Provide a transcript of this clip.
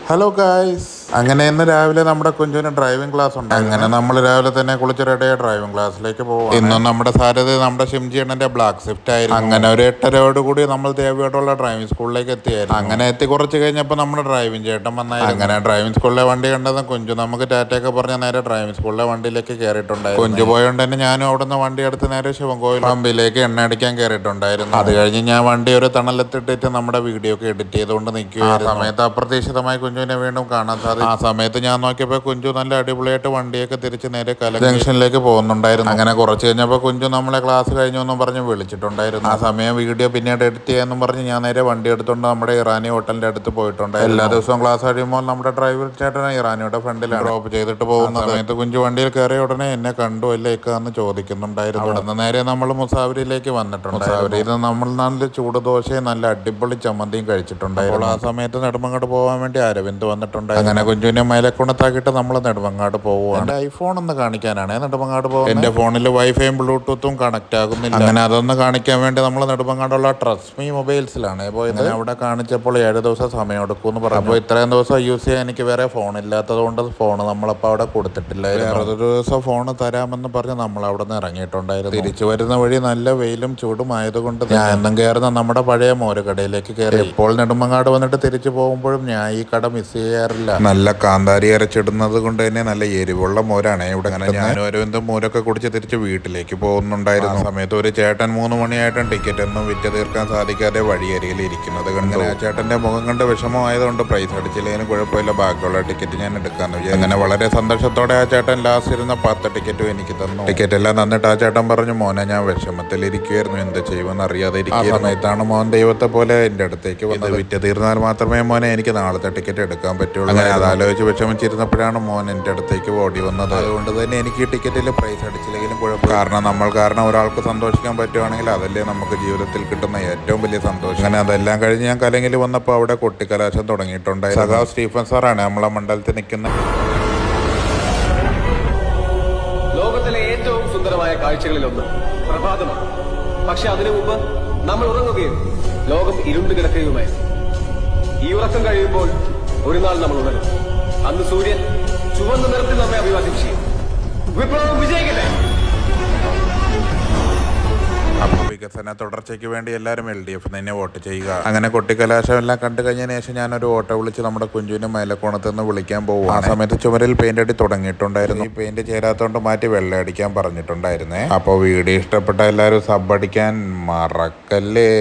Hello guys, അങ്ങനെ ഇന്ന് രാവിലെ നമ്മുടെ കുഞ്ചുവിന് ഡ്രൈവിംഗ് ക്ലാസ് ഉണ്ട്. അങ്ങനെ നമ്മൾ രാവിലെ തന്നെ കുളിച്ച് റെഡിയായി ഡ്രൈവിംഗ് ക്ലാസ്സിലേക്ക് പോകും. ഇന്നും നമ്മുടെ സാരഥി നമ്മുടെ ഷിംജി അണ്ണന്റെ ബ്ലാക്ക് സ്വിഫ്റ്റ് ആയിരുന്നു. അങ്ങനെ ഒരു 8:30 കൂടി നമ്മൾ ദേവിയോടുള്ള ഡ്രൈവിംഗ് സ്കൂളിലേക്ക് എത്തിയായിരുന്നു. അങ്ങനെ എത്തി കുറച്ച് കഴിഞ്ഞപ്പോൾ നമ്മുടെ ഡ്രൈവിംഗ് ചേട്ടൻ വന്നായിരുന്നു. അങ്ങനെ ഡ്രൈവിംഗ് സ്കൂളിലെ വണ്ടി കണ്ടതും കുഞ്ചു നമുക്ക് ടാറ്റയൊക്കെ പറഞ്ഞ നേരെ ഡ്രൈവിംഗ് സ്കൂളിലെ വണ്ടിയിലേക്ക് കയറിയിട്ടുണ്ടായിരുന്നു. കുഞ്ചു പോയോണ്ട് തന്നെ ഞാനും അവിടുന്ന് വണ്ടി എടുത്ത് നേരെ ശിവൻകോവിൽ പമ്പിലേക്ക് എണ്ണ അടിക്കാൻ കയറിയിട്ടുണ്ടായിരുന്നു. അത് കഴിഞ്ഞ് ഞാൻ വണ്ടി ഒരു തണലത്തിട്ടിട്ട് നമ്മുടെ വീഡിയോ ഒക്കെ എഡിറ്റ് ചെയ്തുകൊണ്ട് നിൽക്കുകയായിരുന്നു. ആ സമയത്ത് അപ്രതീക്ഷിതമായി കുഞ്ചുവിനെ വീണ്ടും കാണാൻ സാധിക്കും. ആ സമയത്ത് ഞാൻ നോക്കിയപ്പോൾ കുഞ്ചു നല്ല അടിപൊളിയായിട്ട് വണ്ടിയൊക്കെ തിരിച്ച് നേരെ കല ജംഗ്ഷനിലേക്ക് പോകുന്നുണ്ടായിരുന്നു. അങ്ങനെ കുറച്ച് കഴിഞ്ഞപ്പോൾ കുഞ്ചു നമ്മളെ ക്ലാസ് കഴിഞ്ഞു എന്നും പറഞ്ഞ് വിളിച്ചിട്ടുണ്ടായിരുന്നു. ആ സമയം വീഡിയോ പിന്നീട് എഡിറ്റ് ചെയ്യാമെന്നും പറഞ്ഞ് ഞാൻ നേരെ വണ്ടി എടുത്തുകൊണ്ട് നമ്മുടെ ഇറാനി ഹോട്ടലിന്റെ അടുത്ത് പോയിട്ടുണ്ടായിരുന്നു. എല്ലാ ദിവസവും ക്ലാസ് കഴിയുമ്പോൾ നമ്മുടെ ഡ്രൈവർ ചേട്ടനെ ഇറാനിയുടെ ഫ്രണ്ടിലാണ് ഡ്രോപ്പ് ചെയ്തിട്ട് പോകുന്ന സമയത്ത് കുഞ്ചു വണ്ടിയിൽ കയറിയ ഉടനെ എന്നെ കണ്ടു എന്ന് ചോദിക്കുന്നുണ്ടായിരുന്നു. അവിടെ നിന്ന് നേരെ നമ്മൾ മുസാവരിയിലേക്ക് വന്നിട്ടുണ്ട്. മുസാവരിയിൽ നമ്മൾ നല്ല ചൂട് ദോശയും നല്ല അടിപൊളി ചമ്മന്തിയും കഴിച്ചിട്ടുണ്ടായിരുന്നു. ആ സമയത്ത് നെടുമങ്ങാട് പോകാൻ വേണ്ടി അരവിന്ദ് വന്നിട്ടുണ്ട്. അങ്ങനെ കുഞ്ചുവിനെ മൈലക്കുണത്താക്കിയിട്ട് നമ്മൾ നെടുമങ്ങാട് പോവുകയാണ്. എൻ്റെ ഐഫോൺ ഒന്ന് കാണിക്കാനാണ് നെടുമങ്ങാട് പോകുന്നത്. എൻ്റെ ഫോണിൽ വൈഫൈയും ബ്ലൂടൂത്തും കണക്ട് ആകുന്നില്ല. അങ്ങനെ അതൊന്ന് കാണിക്കാൻ വേണ്ടി നമ്മൾ നെടുമങ്ങാടുള്ള ട്രസ്റ്റ്മി മൊബൈൽസിലാണ് പോയത്. അവിടെ കാണിച്ചപ്പോൾ 7 ദിവസം സമയം എടുക്കും എന്ന് പറഞ്ഞു. അപ്പോൾ ഇത്രയും ദിവസം യൂസ് ചെയ്യാൻ എനിക്ക് വേറെ ഫോൺ ഇല്ലാത്തത് കൊണ്ട് ഫോൺ നമ്മളപ്പോൾ അവിടെ കൊടുത്തിട്ടില്ലായിരുന്നു. വേറൊരു ദിവസം ഫോൺ തരാമെന്ന് പറഞ്ഞ് നമ്മൾ അവിടെ നിന്ന് ഇറങ്ങിയിട്ടുണ്ടായിരുന്നു. തിരിച്ചു വരുന്ന വഴി നല്ല വെയിലും ചൂടും ആയതുകൊണ്ട് ഞാൻ എന്നും കയറുന്ന നമ്മുടെ പഴയ മോരുകടയിലേക്ക് കയറി. ഇപ്പോൾ നെടുമങ്ങാട് വന്നിട്ട് തിരിച്ചു പോകുമ്പോഴും ഞാൻ ഈ കട മിസ് ചെയ്യാറില്ല. നല്ല കാന്താരി അരച്ചിടുന്നത് കൊണ്ട് തന്നെ നല്ല എരിവുള്ള മോരാണ് ഇവിടെ. അങ്ങനെ ഞാനും അരവിന്ദും മോരൊക്കെ കുടിച്ച് തിരിച്ച് വീട്ടിലേക്ക് പോകുന്നുണ്ടായിരുന്നു. ആ സമയത്ത് ഒരു ചേട്ടൻ 3 മണിയായിട്ടും ടിക്കറ്റ് ഒന്നും വിറ്റ് തീർക്കാൻ സാധിക്കാതെ വഴിയരികിൽ ഇരിക്കുന്നത് കണ്ടു. ആ ചേട്ടന്റെ മുഖം കണ്ട് വിഷമമായതുകൊണ്ട് പ്രൈസ് അടിച്ചില്ലെങ്കിലും കുഴപ്പമില്ല, ബാക്കിയുള്ള ടിക്കറ്റ് ഞാൻ എടുക്കാന്ന് വിചാരിച്ചു. അങ്ങനെ വളരെ സന്തോഷത്തോടെ ആ ചേട്ടൻ ലാസ്റ്റ് ഇരുന്ന 10 ടിക്കറ്റും എനിക്ക് തന്നു. ടിക്കറ്റ് എല്ലാം തന്നിട്ട് ആ ചേട്ടൻ പറഞ്ഞു, മോനെ ഞാൻ വിഷമത്തിലിരിക്കുമായിരുന്നു, എന്ത് ചെയ്യുമെന്ന് അറിയാതെ ഇരിക്കുക. ആ സമയത്താണ് മോൻ ദൈവത്തെ പോലെ എൻ്റെ അടുത്തേക്ക് വന്നത്. വിറ്റ് തീർന്നാൽ മാത്രമേ മോനെ എനിക്ക് നാളത്തെ ടിക്കറ്റ് എടുക്കാൻ പറ്റുള്ളൂ. അങ്ങനെ അതാലോചിച്ച് വിഷമിച്ചിരുന്നപ്പോഴാണ് മോൻ എൻ്റെ അടുത്തേക്ക് ഓടി വന്നത്. അതുകൊണ്ട് തന്നെ എനിക്ക് ഈ ടിക്കറ്റിൽ പ്രൈസ് അടിച്ചില്ലെങ്കിലും കുഴപ്പം. കാരണം നമ്മൾ കാരണം ഒരാൾക്ക് സന്തോഷിക്കാൻ പറ്റുവാണെങ്കിൽ അതല്ലേ നമുക്ക് ജീവിതത്തിൽ കിട്ടുന്ന ഏറ്റവും വലിയ സന്തോഷം. അങ്ങനെ അതെല്ലാം കഴിഞ്ഞ് ഞാൻ കലങ്കിൽ വന്നപ്പോൾ അവിടെ കൊട്ടിക്കലാശം തുടങ്ങിയിട്ടുണ്ടായി. സഖാവ് സ്റ്റീഫൻ സാറാണ് നമ്മളെ മണ്ഡലത്തിൽ നിൽക്കുന്നത്. ലോകത്തിലെ ഏറ്റവും സുന്ദരമായ കാഴ്ചകളിലൊന്ന് പ്രഭാതമാണ്. പക്ഷെ അതിനു മുമ്പ് നമ്മൾ ഉറങ്ങുകയും ലോകം ഇരുണ്ടു കിടക്കുകയുമായിരുന്നു. ഈ ഉറക്കം കഴിയുമ്പോൾ ഒരു നാൾ നമ്മൾ ഉണരും. അന്ന് സൂര്യൻ ചുവന്ന നിറത്തിൽ നമ്മെ അഭിവാദ്യം ചെയ്യും. വിപ്ലവം വിജയിക്കട്ടെ. അപ്പോൾ വികസന തുടർച്ചയ്ക്ക് വേണ്ടി എല്ലാവരും LDF തന്നെ വോട്ട് ചെയ്യുക. അങ്ങനെ കൊട്ടിക്കലാശം എല്ലാം കണ്ടു കഴിഞ്ഞതിന് ശേഷം ഞാനൊരു ഓട്ടോ വിളിച്ച് നമ്മുടെ കുഞ്ചുവിനെ മൈലക്കോണത്ത് നിന്ന് വിളിക്കാൻ പോകും. ആ സമയത്ത് ചുമരിൽ പെയിന്റ് അടി തുടങ്ങിയിട്ടുണ്ടായിരുന്നു. ഈ പെയിന്റ് ചേരാത്തോണ്ട് മാറ്റി വെള്ളം അടിക്കാൻ പറഞ്ഞിട്ടുണ്ടായിരുന്നേ. അപ്പോൾ വീഡിയോ ഇഷ്ടപ്പെട്ട എല്ലാവരും സബ് അടിക്കാൻ മറക്കല്ലേ.